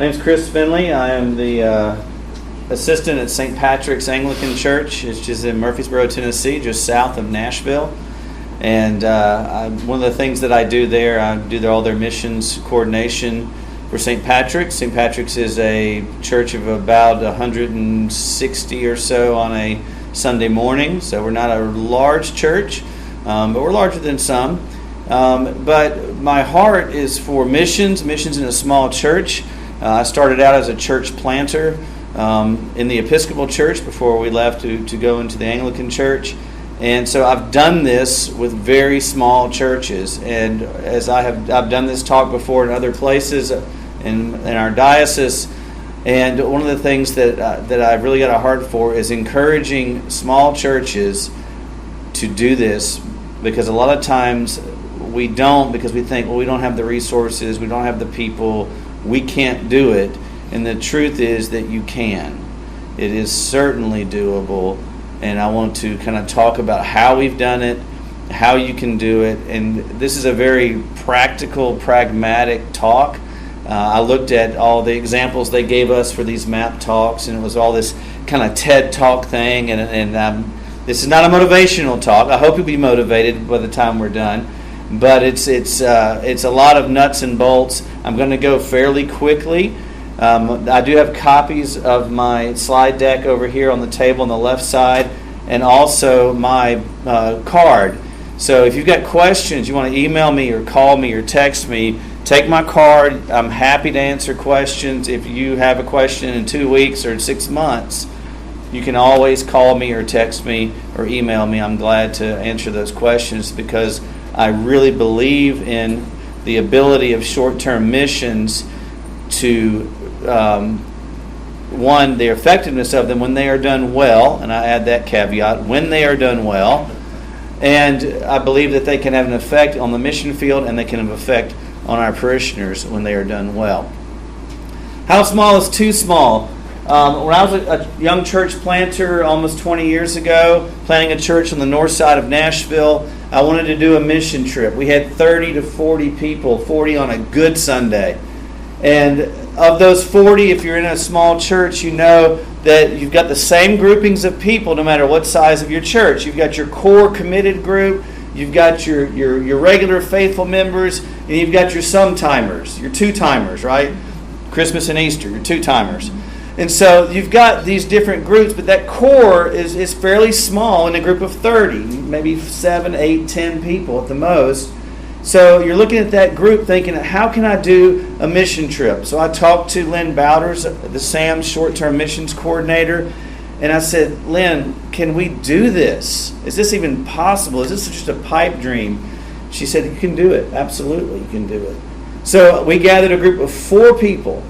My name's Chris Findley. I am the assistant at St. Patrick's Anglican Church, which is in Murfreesboro, Tennessee, just south of Nashville. And one of the things that I do there, all their missions coordination for St. Patrick's. St. Patrick's is a church of about 160 or so on a Sunday morning. So we're not a large church, but we're larger than some. But my heart is for missions in a small church. I started out as a church planter in the Episcopal Church before we left to go into the Anglican Church. And so I've done this with very small churches. And as I've done this talk before in other places in our diocese. And one of the things that I've really got a heart for is encouraging small churches to do this, because a lot of times we don't, because we think, well, we don't have the resources, we don't have the people, we can't do it. And the truth is that you can. It is certainly doable. And I want to kind of talk about how we've done it, how you can do it. And this is a very practical, pragmatic talk. I looked at all the examples they gave us for these map talks, and it was all this kind of TED Talk thing. And this is not a motivational talk. I hope you'll be motivated by the time we're done. But it's a lot of nuts and bolts. I'm going to go fairly quickly. I do have copies of my slide deck over here on the table on the left side, and also my card. So if you've got questions, you want to email me or call me or text me, take my card. I'm happy to answer questions. If you have a question in 2 weeks or 6 months, you can always call me or text me or email me. I'm glad to answer those questions, because I really believe in the ability of short-term missions to, one, the effectiveness of them when they are done well, and I add that caveat, when they are done well, and I believe that they can have an effect on the mission field, and they can have an effect on our parishioners when they are done well. How small is too small? When I was a young church planter almost 20 years ago, planting a church on the north side of Nashville, I wanted to do a mission trip. We had 30 to 40 people, 40 on a good Sunday. And of those 40, if you're in a small church, you know that you've got the same groupings of people no matter what size of your church. You've got your core committed group, you've got your regular faithful members, and you've got your sometimers, your two-timers, right? Christmas and Easter, your two-timers. And so you've got these different groups, but that core is fairly small in a group of 30, maybe 7, 8, 10 people at the most. So you're looking at that group thinking, how can I do a mission trip? So I talked to Lynn Bowders, the SAM short-term missions coordinator, and I said, Lynn, can we do this? Is this even possible? Is this just a pipe dream? She said, you can do it. Absolutely, you can do it. So we gathered a group of four people,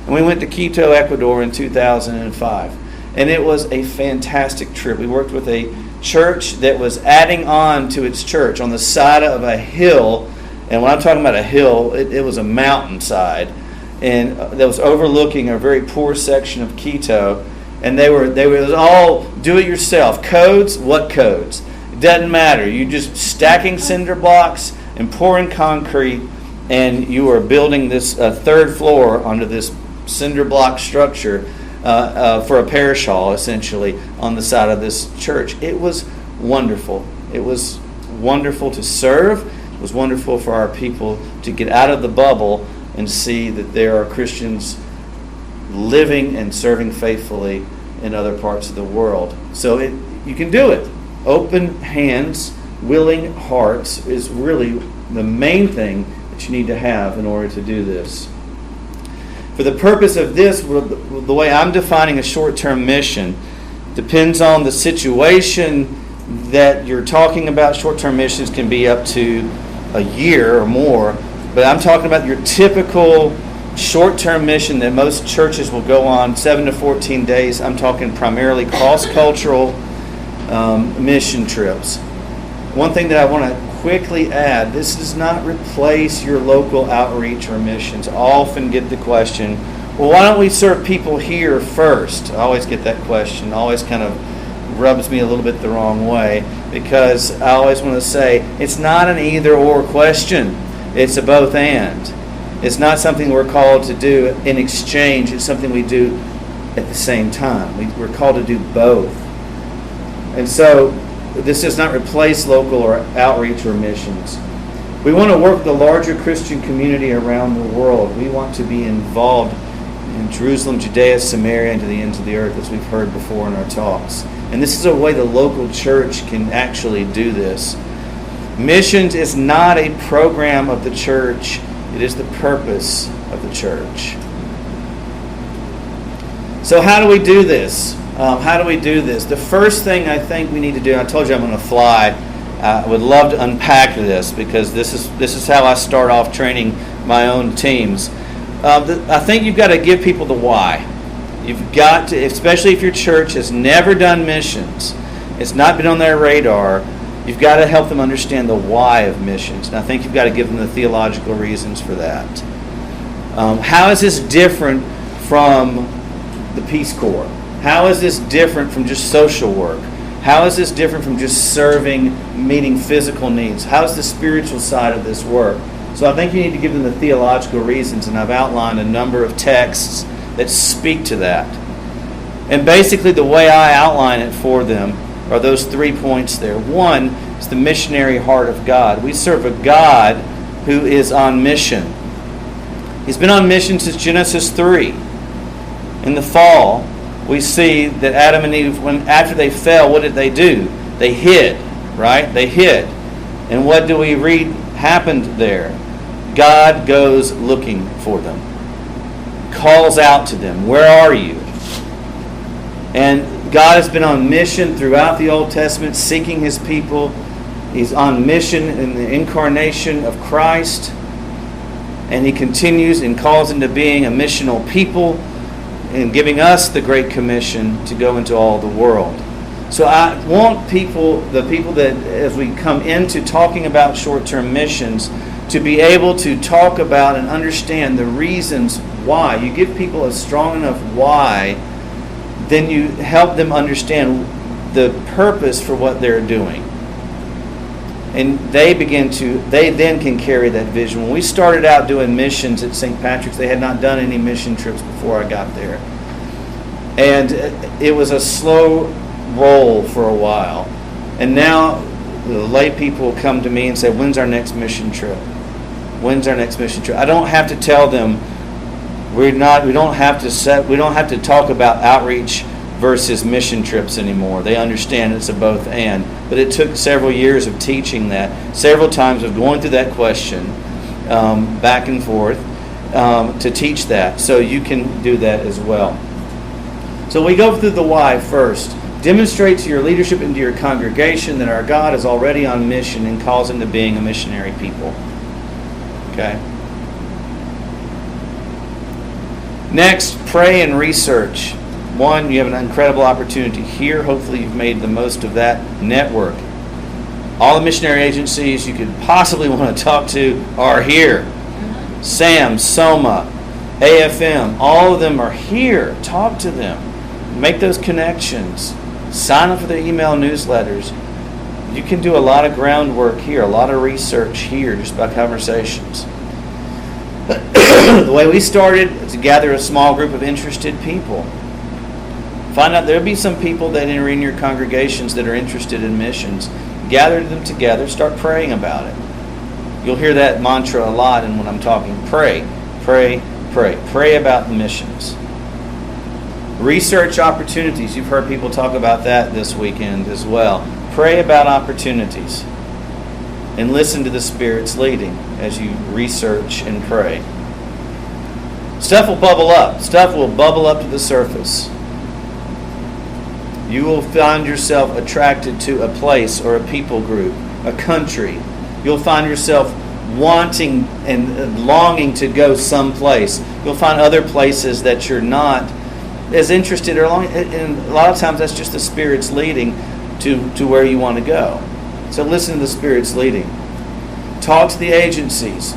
and we went to Quito, Ecuador in 2005. And it was a fantastic trip. We worked with a church that was adding on to its church on the side of a hill. And when I'm talking about a hill, it was a mountainside. And that was overlooking a very poor section of Quito. And it was all do-it-yourself. Codes? What codes? It doesn't matter. You're just stacking cinder blocks and pouring concrete, and you are building this third floor onto this cinder block structure for a parish hall, essentially, on the side of this church. It was wonderful. It was wonderful to serve. It was wonderful for our people to get out of the bubble and see that there are Christians living and serving faithfully in other parts of the world. So you can do it. Open hands, willing hearts is really the main thing that you need to have in order to do this. For the purpose of this, the way I'm defining a short-term mission depends on the situation that you're talking about. Short-term missions can be up to a year or more, but I'm talking about your typical short-term mission that most churches will go on 7 to 14 days. I'm talking primarily cross-cultural mission trips. One thing that I want to quickly add, this does not replace your local outreach or missions. I often get the question, well, why don't we serve people here first? I always get that question. It always kind of rubs me a little bit the wrong way, because I always want to say it's not an either or question. It's a both and. It's not something we're called to do in exchange. It's something we do at the same time. We're called to do both. And so this does not replace local or outreach or missions. We want to work with the larger Christian community around the world. We want to be involved in Jerusalem, Judea, Samaria, and to the ends of the earth, as we've heard before in our talks. And this is a way the local church can actually do this. Missions is not a program of the church. It is the purpose of the church. So how do we do this? The first thing I think we need to do, and I told you I'm going to fly. I would love to unpack this because this is how I start off training my own teams. I think you've got to give people the why. You've got to, especially if your church has never done missions, it's not been on their radar, you've got to help them understand the why of missions. And I think you've got to give them the theological reasons for that. How is this different from the Peace Corps? How is this different from just social work? How is this different from just serving, meeting physical needs? How's the spiritual side of this work? So I think you need to give them the theological reasons, and I've outlined a number of texts that speak to that. And basically the way I outline it for them are those 3 points there. One is the missionary heart of God. We serve a God who is on mission. He's been on mission since Genesis 3. In the fall, we see that Adam and Eve, after they fell, what did they do? They hid, right? They hid. And what do we read happened there? God goes looking for them. Calls out to them. Where are you? And God has been on mission throughout the Old Testament, seeking His people. He's on mission in the incarnation of Christ. And He continues and calls into being a missional people and giving us the Great Commission to go into all the world. So I want the people that, as we come into talking about short-term missions, to be able to talk about and understand the reasons why. You give people a strong enough why, then you help them understand the purpose for what they're doing. And they then can carry that vision. When we started out doing missions at St. Patrick's, they had not done any mission trips before I got there. And it was a slow roll for a while. And now the lay people come to me and say, when's our next mission trip? When's our next mission trip? I don't have to tell them we don't have to talk about outreach versus mission trips anymore. They understand it's a both and. But it took several years of teaching that, several times of going through that question back and forth to teach that. So you can do that as well. So we go through the why first. Demonstrate to your leadership and to your congregation that our God is already on mission and calls into being a missionary people. Okay? Next, pray and research. One, you have an incredible opportunity here. Hopefully you've made the most of that network. All the missionary agencies you could possibly want to talk to are here. SAM, SOMA, AFM, all of them are here. Talk to them. Make those connections. Sign up for their email newsletters. You can do a lot of groundwork here, a lot of research here just by conversations. The way we started is to gather a small group of interested people. Find out there'll be some people that are in your congregations that are interested in missions. Gather them together, start praying about it. You'll hear that mantra a lot and when I'm talking. Pray, pray, pray. Pray about the missions. Research opportunities. You've heard people talk about that this weekend as well. Pray about opportunities. And listen to the Spirit's leading as you research and pray. Stuff will bubble up. Stuff will bubble up to the surface. You will find yourself attracted to a place or a people group, a country. You'll find yourself wanting and longing to go someplace. You'll find other places that you're not as interested or long, and a lot of times that's just the Spirit's leading to where you want to go. So listen to the Spirit's leading. Talk to the agencies.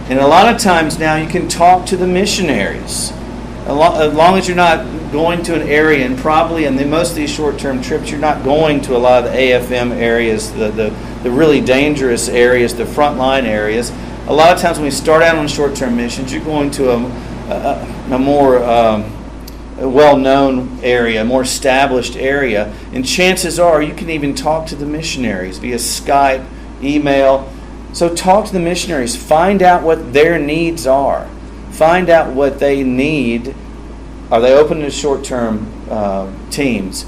And a lot of times now you can talk to the missionaries. As long as you're not going to an area, and probably in most of these short-term trips, you're not going to a lot of the AFM areas, the really dangerous areas, the frontline areas. A lot of times when we start out on short-term missions, you're going to a more well-known area, a more established area, and chances are you can even talk to the missionaries via Skype, email. So talk to the missionaries. Find out what their needs are. Find out what they need. Are they open to short-term teams?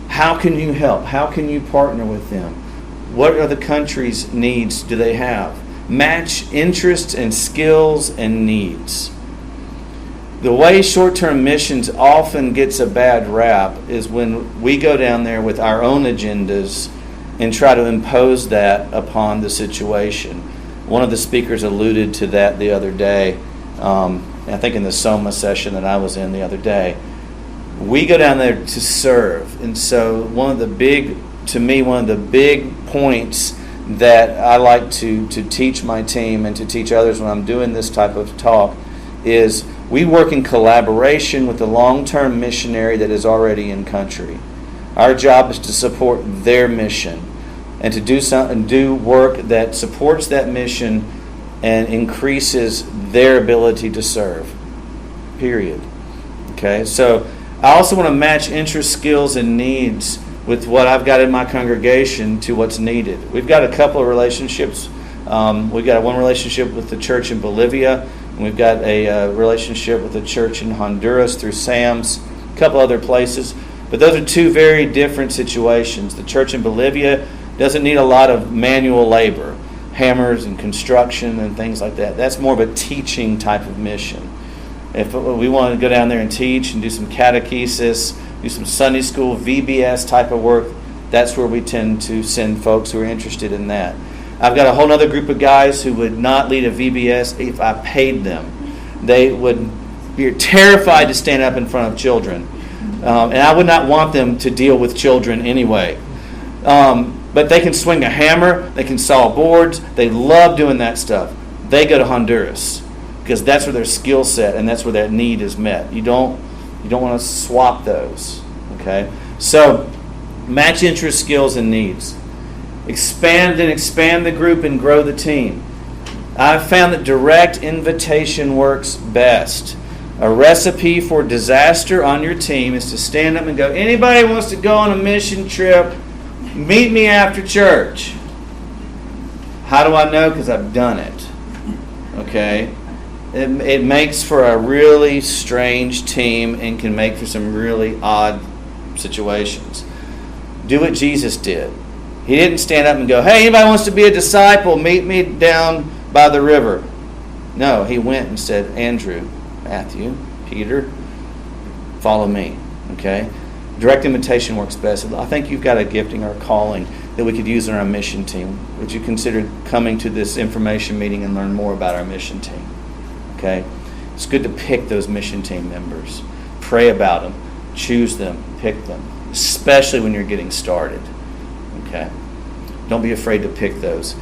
How can you help? How can you partner with them? What are the country's needs do they have? Match interests and skills and needs. The way short-term missions often gets a bad rap is when we go down there with our own agendas and try to impose that upon the situation. One of the speakers alluded to that the other day, I think in the Soma session that I was in the other day. We go down there to serve. And so one of the big points that I like to teach my team and to teach others when I'm doing this type of talk is we work in collaboration with the long-term missionary that is already in country. Our job is to support their mission and to do work that supports that mission and increases their ability to serve. Period. Okay, so I also want to match interests, skills, and needs with what I've got in my congregation to what's needed. We've got a couple of relationships. We've got one relationship with the church in Bolivia, and we've got a relationship with the church in Honduras through SAMS, a couple other places. But those are two very different situations. The church in Bolivia doesn't need a lot of manual labor, hammers and construction and things like that. That's more of a teaching type of mission. If we want to go down there and teach and do some catechesis, do some Sunday school, VBS type of work, that's where we tend to send folks who are interested in that. I've got a whole other group of guys who would not lead a VBS if I paid them. They would be terrified to stand up in front of children. And I would not want them to deal with children anyway. But they can swing a hammer, they can saw boards, they love doing that stuff. They go to Honduras because that's where their skill set and that's where that need is met. You don't want to swap those. Okay? So match interest, skills, and needs. Expand the group and grow the team. I've found that direct invitation works best. A recipe for disaster on your team is to stand up and go, anybody wants to go on a mission trip, meet me after church. How do I know? Because I've done it. Okay? It makes for a really strange team and can make for some really odd situations. Do what Jesus did. He didn't stand up and go, hey, anybody wants to be a disciple, meet me down by the river. No, he went and said, Andrew, Matthew, Peter, follow me. Okay? Direct invitation works best. I think you've got a gifting or a calling that we could use in our mission team. Would you consider coming to this information meeting and learn more about our mission team? Okay? It's good to pick those mission team members. Pray about them. Choose them. Pick them. Especially when you're getting started. Okay? Don't be afraid to pick those.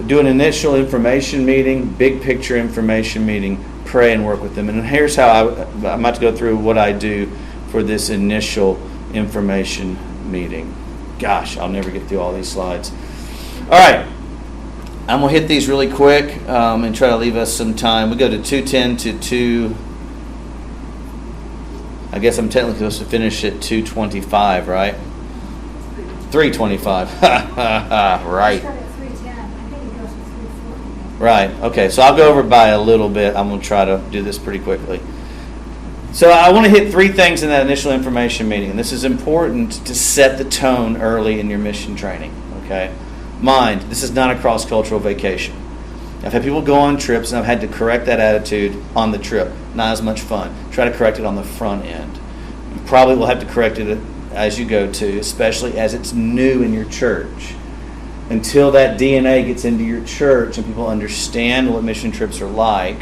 Do an initial information meeting, big picture information meeting. Pray and work with them. And here's how I'm about to go through what I do for this initial information meeting. Gosh, I'll never get through all these slides. All right. I'm going to hit these really quick and try to leave us some time. We go to 2:10 to 2. I guess I'm technically supposed to finish at 2:25, right? 3:25. Right. Right. Okay. So I'll go over by a little bit. I'm going to try to do this pretty quickly. So I want to hit three things in that initial information meeting. And this is important to set the tone early in your mission training. Okay. Mind, this is not a cross-cultural vacation. I've had people go on trips and I've had to correct that attitude on the trip. Not as much fun. Try to correct it on the front end. You probably will have to correct it as you go to, especially as it's new in your church. Until that DNA gets into your church and people understand what mission trips are like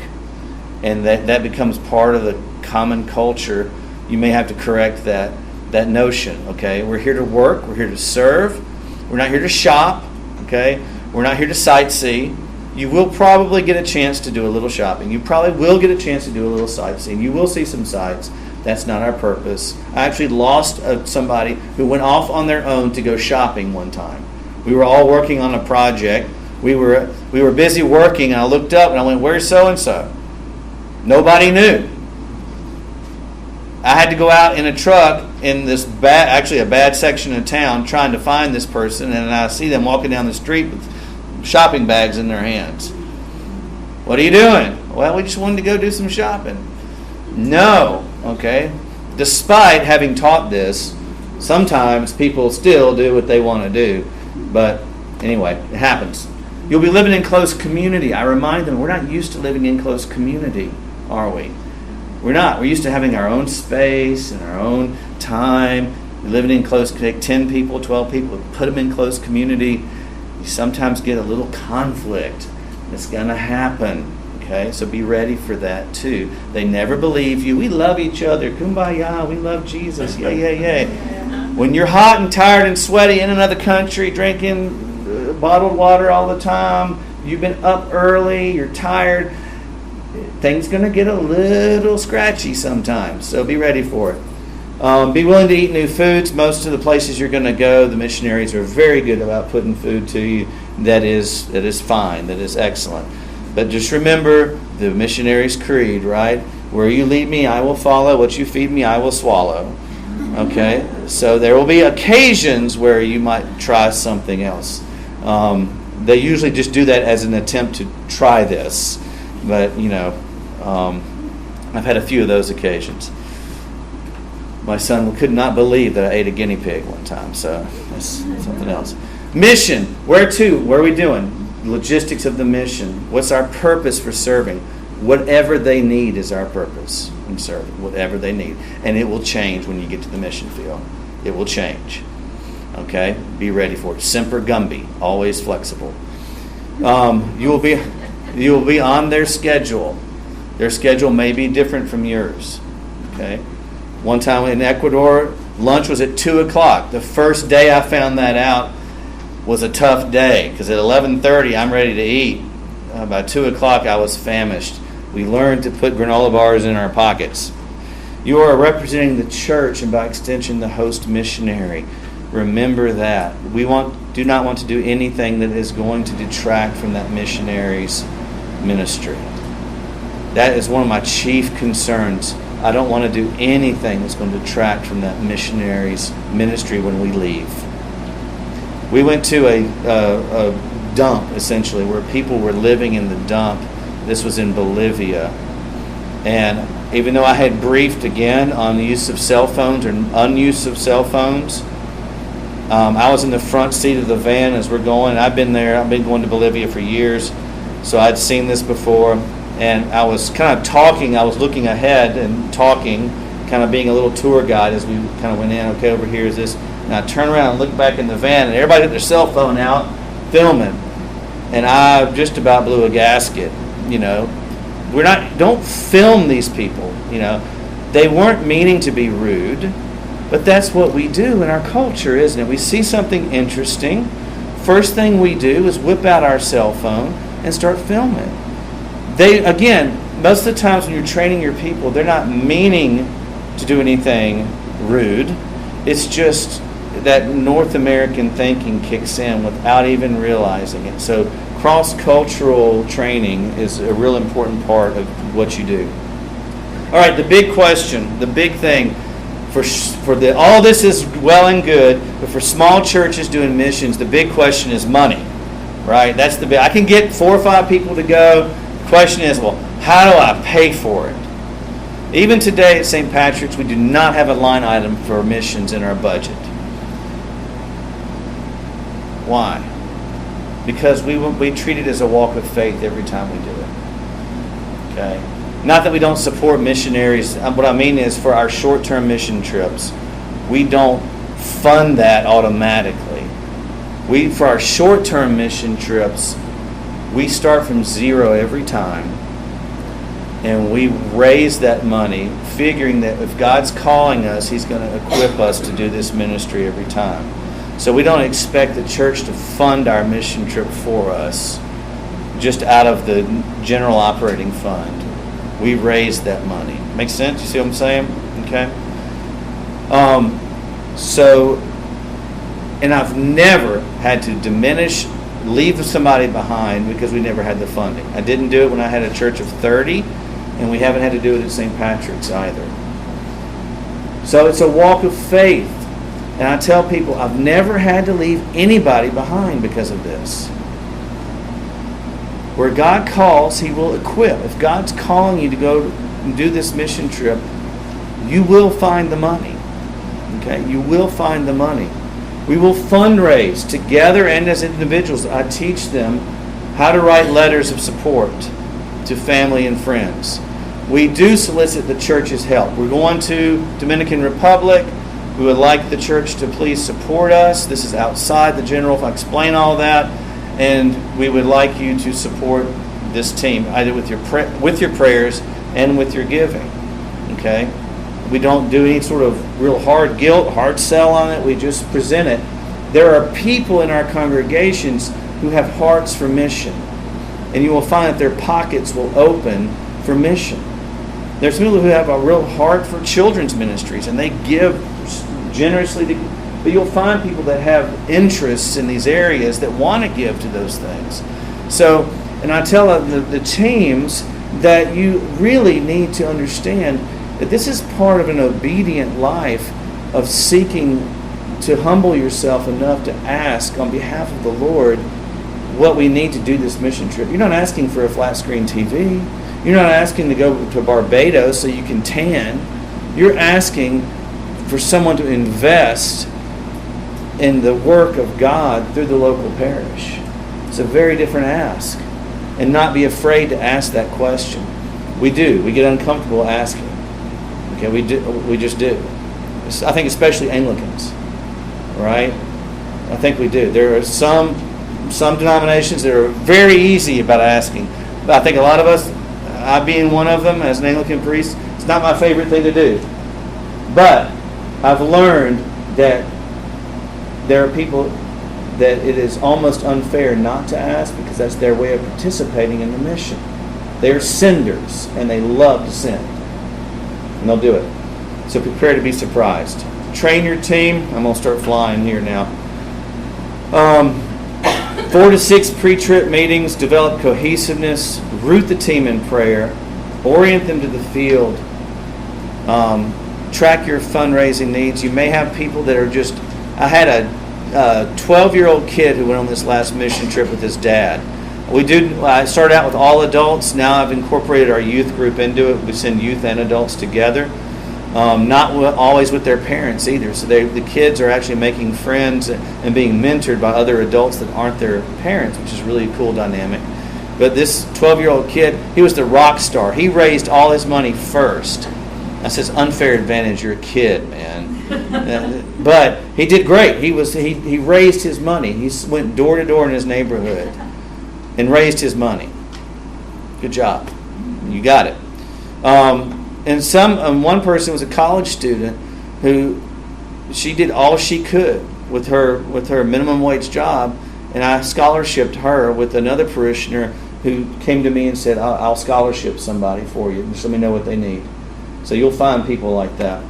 and that becomes part of the common culture, you may have to correct that notion. Okay, we're here to work, we're here to serve, we're not here to shop. Okay, we're not here to sightsee. You will probably get a chance to do a little shopping. You probably will get a chance to do a little sightseeing. You will see some sights. That's not our purpose. I actually lost somebody who went off on their own to go shopping one time. We were all working on a project We were busy working, and I looked up and I went, "Where's so-and-so?" Nobody knew. I had to go out in a truck in this a bad section of town trying to find this person, and I see them walking down the street with shopping bags in their hands. "What are you doing?" "Well, we just wanted to go do some shopping." No, okay? Despite having taught this, sometimes people still do what they want to do. But anyway, it happens. You'll be living in close community. I remind them, we're not used to living in close community, are we? We're not. We're used to having our own space and our own time. You're living in close, 10 people, 12 people, put them in close community. You sometimes get a little conflict. It's going to happen. Okay, so be ready for that too. They never believe you. We love each other. Kumbaya. We love Jesus. Yeah, yeah, yeah. When you're hot and tired and sweaty in another country, drinking bottled water all the time, you've been up early, you're tired, things going to get a little scratchy sometimes. So be ready for it. Be willing to eat new foods. Most of the places you're going to go, the missionaries are very good about putting food to you. That is fine. That is excellent. But just remember the missionary's creed, right? Where you lead me, I will follow. What you feed me, I will swallow. Okay? So there will be occasions where you might try something else. They usually just do that as an attempt to try this. But, I've had a few of those occasions. My son could not believe that I ate a guinea pig one time. So that's something else. Mission. Where to? What are we doing? Logistics of the mission. What's our purpose for serving? Whatever they need is our purpose in serving. Whatever they need. And it will change when you get to the mission field. It will change. Okay? Be ready for it. Semper Gumby. Always flexible. You will be on their schedule. Their schedule may be different from yours. Okay? One time in Ecuador, lunch was at 2 o'clock. The first day I found that out was a tough day, because at 11:30 I'm ready to eat. By 2 o'clock I was famished. We learned to put granola bars in our pockets. You are representing the church and by extension the host missionary. Remember that. We do not want to do anything that is going to detract from that missionary's ministry. That is one of my chief concerns. I don't want to do anything that's going to detract from that missionary's ministry when we leave. We went to a dump, essentially, where people were living in the dump. This was in Bolivia. And even though I had briefed again on the use of cell phones or unuse of cell phones, I was in the front seat of the van as we're going. I've been there. I've been going to Bolivia for years. So I'd seen this before. And I was kind of talking. I was looking ahead and talking, kind of being a little tour guide as we kind of went in. Okay, over here is this. And I turned around and looked back in the van, and everybody had their cell phone out filming. And I just about blew a gasket. Don't film these people. They weren't meaning to be rude, but that's what we do in our culture, isn't it? We see something interesting. First thing we do is whip out our cell phone and start filming. Most of the times when you're training your people, they're not meaning to do anything rude. It's just that North American thinking kicks in without even realizing it. So cross-cultural training is a real important part of what you do. All right, the big question, the big thing, all this is well and good, but for small churches doing missions, the big question is money, right? That's the big. I can get 4 or 5 people to go. The question is, well, how do I pay for it? Even today at St. Patrick's, we do not have a line item for missions in our budget. Why? Because we treat it as a walk of faith every time we do it. Okay? Not that we don't support missionaries. What I mean is for our short-term mission trips, we don't fund that automatically. For our short-term mission trips, we start from zero every time, and we raise that money, figuring that if God's calling us, He's going to equip us to do this ministry every time. So we don't expect the church to fund our mission trip for us just out of the general operating fund. We raise that money. Makes sense? You see what I'm saying? Okay. And I've never had to diminish leave somebody behind because we never had the funding. I didn't do it when I had a church of 30, and we haven't had to do it at St. Patrick's either. So it's a walk of faith. And I tell people, I've never had to leave anybody behind because of this. Where God calls, He will equip. If God's calling you to go and do this mission trip, you will find the money. Okay? You will find the money. We will fundraise together and as individuals. I teach them how to write letters of support to family and friends. We do solicit the church's help. We're going to Dominican Republic. We would like the church to please support us. This is outside the general, if I explain all that. And we would like you to support this team, either with your prayers and with your giving. Okay? We don't do any sort of real hard sell on it. We just present it. There are people in our congregations who have hearts for mission. And you will find that their pockets will open for mission. There's people who have a real heart for children's ministries, and they give generously. But you'll find people that have interests in these areas that want to give to those things. So, and I tell the teams that you really need to understand that this is part of an obedient life of seeking to humble yourself enough to ask on behalf of the Lord what we need to do this mission trip. You're not asking for a flat screen TV. You're not asking to go to Barbados so you can tan. You're asking for someone to invest in the work of God through the local parish. It's a very different ask. And not be afraid to ask that question. We do. We get uncomfortable asking. Okay, we do. We just do. I think especially Anglicans, right? I think we do. There are some denominations that are very easy about asking. But I think a lot of us, I being one of them as an Anglican priest, it's not my favorite thing to do. But I've learned that there are people that it is almost unfair not to ask because that's their way of participating in the mission. They're senders, and they love to send. And they'll do it. So prepare to be surprised. Train your team. I'm going to start flying here now. 4 to 6 pre-trip meetings. Develop cohesiveness. Root the team in prayer. Orient them to the field. Track your fundraising needs. You may have people that are just... I had a 12-year-old kid who went on this last mission trip with his dad. I started out with all adults. Now I've incorporated our youth group into it. We send youth and adults together. Not always with their parents either. So the kids are actually making friends and being mentored by other adults that aren't their parents, which is really a cool dynamic. But this 12-year-old kid, he was the rock star. He raised all his money first. I says, unfair advantage, you're a kid, man. But he did great. He raised his money. He went door to door in his neighborhood and raised his money. Good job. You got it. And one person was a college student who she did all she could with her minimum wage job, and I scholarshiped her with another parishioner who came to me and said, I'll scholarship somebody for you. Just let me know what they need. So you'll find people like that.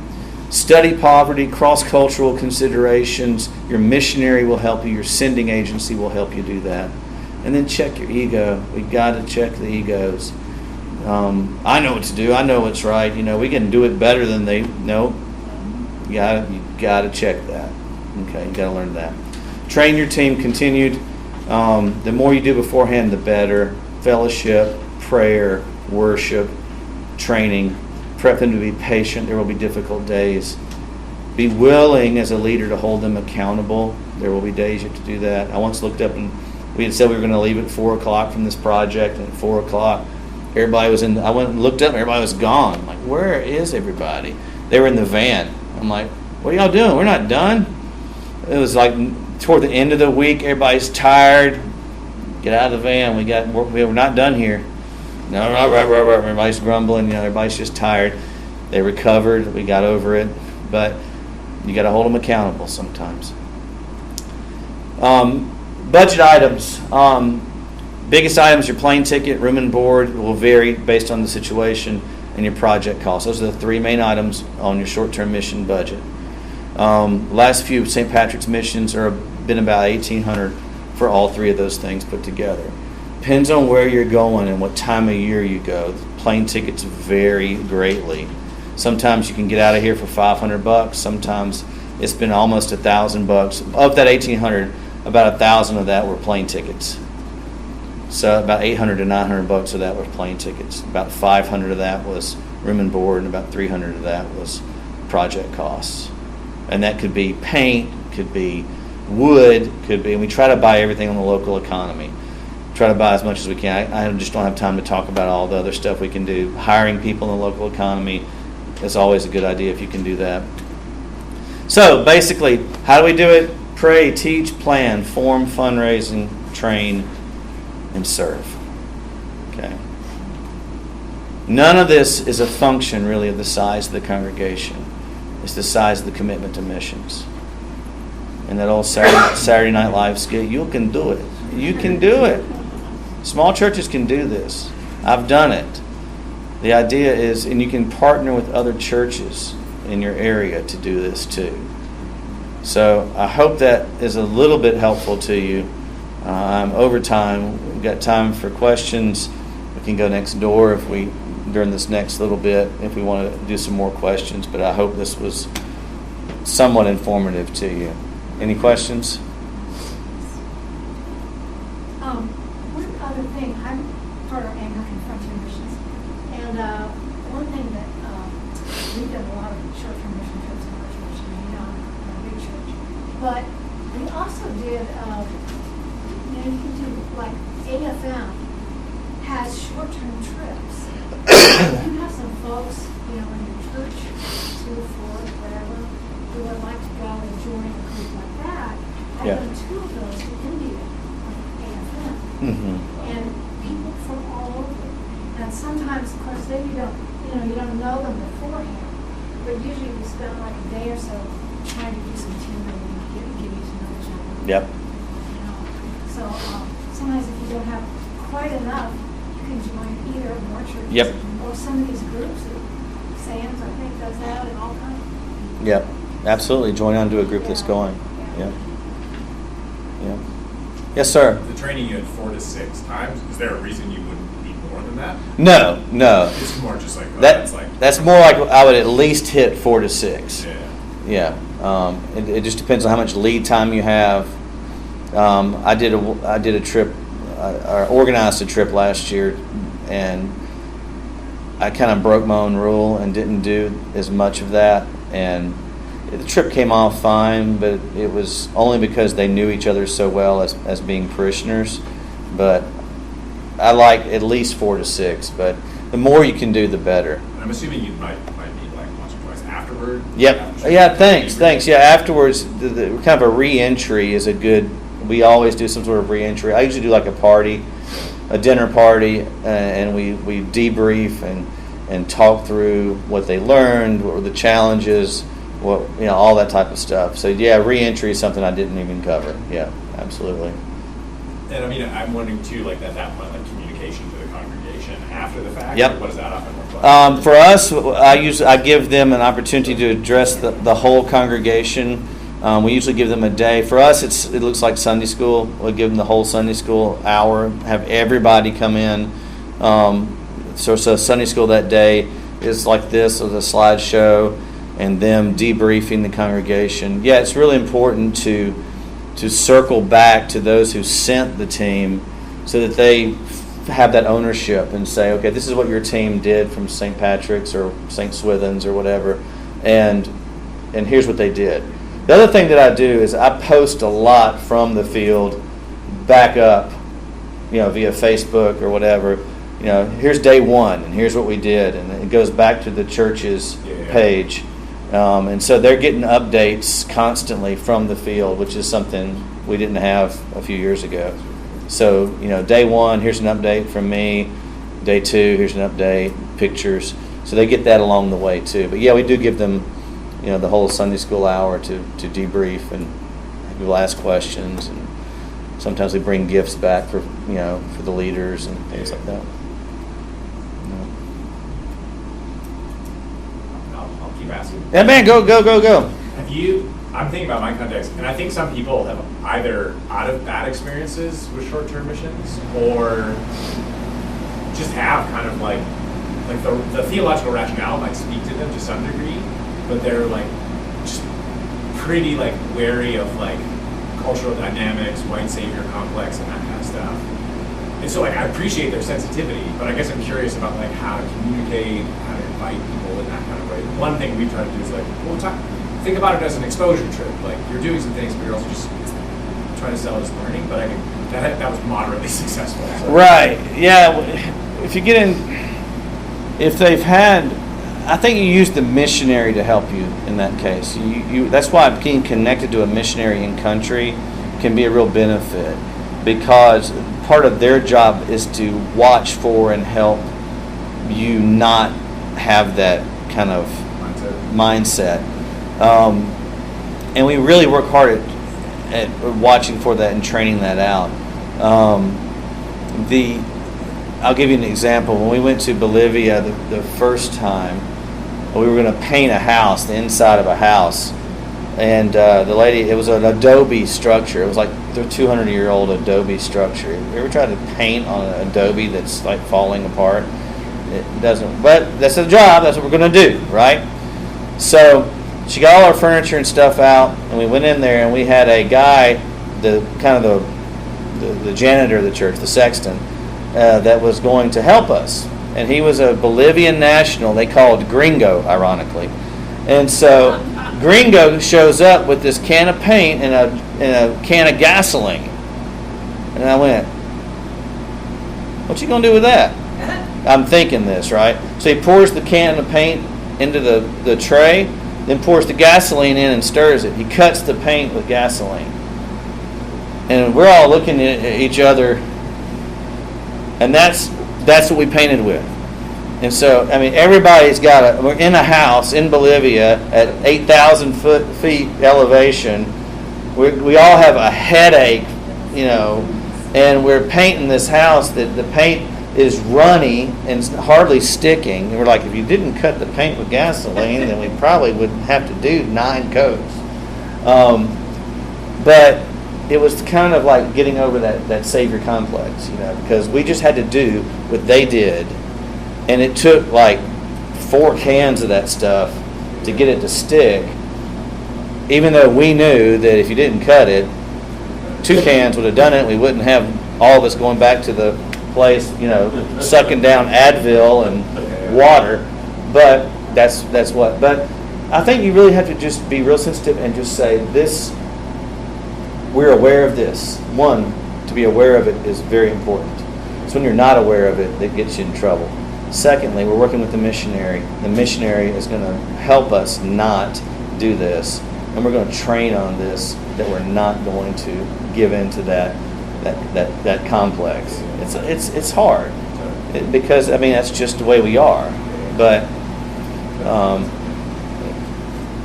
Study poverty, cross-cultural considerations. Your missionary will help you. Your sending agency will help you do that. And then check your ego. We got to check the egos. I know what to do. I know what's right. We can do it better than they. No, you got to check that. Okay, you got to learn that. Train your team. Continued. The more you do beforehand, the better. Fellowship, prayer, worship, training. Prep them to be patient. There will be difficult days. Be willing as a leader to hold them accountable. There will be days you have to do that. I once looked up and we had said we were going to leave at 4 o'clock from this project, and at 4 o'clock, everybody was I went and looked up and everybody was gone. I'm like, where is everybody? They were in the van. I'm like, what are y'all doing? We're not done. It was like toward the end of the week, everybody's tired. Get out of the van. We're not done here. No, everybody's grumbling. Everybody's just tired. They recovered. We got over it. But you got to hold them accountable sometimes. Budget items. Biggest items, your plane ticket, room and board will vary based on the situation and your project costs. Those are the 3 main items on your short-term mission budget. Last few St. Patrick's missions are been about $1,800 for all three of those things put together. Depends on where you're going and what time of year you go. Plane tickets vary greatly. Sometimes you can get out of here for $500. Sometimes it's been almost $1,000. Of that 1,800, about 1,000 of that were plane tickets. So about 800 to 900 bucks of that was plane tickets. About 500 of that was room and board, and about 300 of that was project costs. And that could be paint, could be wood, could be, and we try to buy everything on the local economy. Try to buy as much as we can. I just don't have time to talk about all the other stuff we can do. Hiring people in the local economy is always a good idea if you can do that. So basically, how do we do it? Pray, teach, plan, form, fundraising, train, and serve. Okay. None of this is a function really of the size of the congregation. It's the size of the commitment to missions. And that old Saturday Night Live skit, you can do it. You can do it. Small churches can do this. I've done it. The idea is, and you can partner with other churches in your area to do this too. So I hope that is a little bit helpful to you. I'm over time. We've got time for questions. We can go next door during this next little bit if we want to do some more questions. But I hope this was somewhat informative to you. Any questions? One other thing, I'm part of Anglican Frontier Missions, and one thing that we've done a lot of short-term mission trips in our church, and not a big church, but we also did, you can do like AFM has short-term trips. You have some folks, in your church, 2 or 4, whatever, who would like to go and join a group like that. I've done 2 of those to India. Mm-hmm. And people from all over. And sometimes, of course, then you don't know them beforehand. But usually we spend like a day or so trying to do some team building and get you to know each other. Yep. So sometimes if you don't have quite enough, you can join either more churches. Yep. Or some of these groups that Sam's, I think, does that and all kinds. Yep. Absolutely. Join on to a group that's going. Yeah. Yeah. Yes, sir. The training you had 4 to 6 times. Is there a reason you wouldn't need more than that? No. It's more just like that's more like I would at least hit 4 to 6. Yeah. It just depends on how much lead time you have. I did a trip, or organized a trip last year, and I kind of broke my own rule and didn't do as much of that. And the trip came off fine, but it was only because they knew each other so well as being parishioners. But I like at least 4 to 6. But the more you can do, the better. And I'm assuming you might meet like once or twice afterward. Yep. Yeah. Thanks. Yeah. Afterwards, the kind of a re-entry is a good. We always do some sort of re-entry. I usually do like a party, a dinner party, and we debrief and talk through what they learned, what were the challenges. All that type of stuff. So yeah, re-entry is something I didn't even cover. Yeah, absolutely. And I mean, I'm wondering too, like at that point, like communication to the congregation after the fact. Yep. Like, what does that often look like? For us, I give them an opportunity to address the whole congregation. We usually give them a day. For us, it looks like Sunday school. We'll give them the whole Sunday school hour. Have everybody come in. So Sunday school that day is like this, with a slideshow, and them debriefing the congregation. Yeah, it's really important to circle back to those who sent the team so that they have that ownership and say, okay, this is what your team did from St. Patrick's or St. Swithin's or whatever, and here's what they did. The other thing that I do is I post a lot from the field back up, via Facebook or whatever. Here's day 1 and here's what we did, and it goes back to the church's page. And so they're getting updates constantly from the field, which is something we didn't have a few years ago. So, day 1, here's an update from me. Day 2, here's an update, pictures. So they get that along the way too. But yeah, we do give them, the whole Sunday school hour to debrief, and we'll ask questions, and sometimes we bring gifts back for the leaders and things like that. I'll keep asking. Yeah, man, go. Have you I'm thinking about my context, and I think some people have either out of bad experiences with short-term missions, or just have kind of like the theological rationale might speak to them to some degree, but they're like just pretty like wary of like cultural dynamics, white savior complex, and that kind of stuff. And so like I appreciate their sensitivity, but I guess I'm curious about like how to communicate, how to invite people in that kind of way. One thing we try to do is like, well, think about it as an exposure trip. Like you're doing some things, but you're also just trying to sell it as learning. But I think that was moderately successful. So. Right. Yeah. If you get in, if they've had, I think you use the missionary to help you in that case. That's why being connected to a missionary in country can be a real benefit, because part of their job is to watch for and help you not have that kind of mindset. And we really work hard at watching for that and training that out. I'll give you an example. When we went to Bolivia the first time, we were going to paint a house, the inside of a house. And the lady, it was an adobe structure. It was like the 200-year-old adobe structure. You ever tried to paint on an adobe that's like falling apart? It doesn't, but that's the job. That's what we're going to do, right? So she got all our furniture and stuff out, and we went in there, and we had a guy, the janitor of the church, the sexton, that was going to help us. And he was a Bolivian national. They called Gringo, ironically. And so Gringo shows up with this can of paint and a can of gasoline. And I went, what you going to do with that? I'm thinking this, right? So he pours the can of paint into the tray, then pours the gasoline in and stirs it. He cuts the paint with gasoline. And we're all looking at each other, and that's what we painted with. And so, I mean, everybody's got we're in a house in Bolivia at 8,000 feet elevation. We all have a headache, you know, and we're painting this house that the paint is runny and it's hardly sticking. And we're like, if you didn't cut the paint with gasoline, then we probably would have to do 9 coats. But it was kind of like getting over that savior complex, you know, because we just had to do what they did. And it took like 4 cans of that stuff to get it to stick, even though we knew that if you didn't cut it, 2 cans would have done it. We wouldn't have all of us going back to the place, you know, sucking down Advil and water. But that's what. But I think you really have to just be real sensitive and just say this. We're aware of this. One, to be aware of it is very important. It's when you're not aware of it that gets you in trouble. Secondly, we're working with the missionary. The missionary is going to help us not do this, and we're going to train on this, that we're not going to give into that complex. It's hard because I mean that's just the way we are. But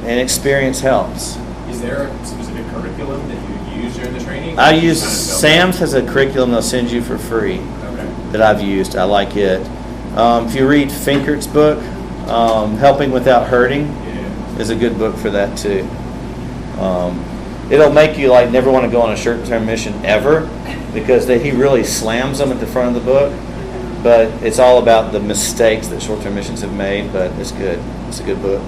and experience helps. Is there a specific curriculum that you use during the training? I use SAMS has a curriculum they'll send you for free that I've used. I like it. If you read Finkert's book, Helping Without Hurting, is a good book for that too. It'll make you like never want to go on a short-term mission ever, because he really slams them at the front of the book. But it's all about the mistakes that short-term missions have made. But it's good. It's a good book.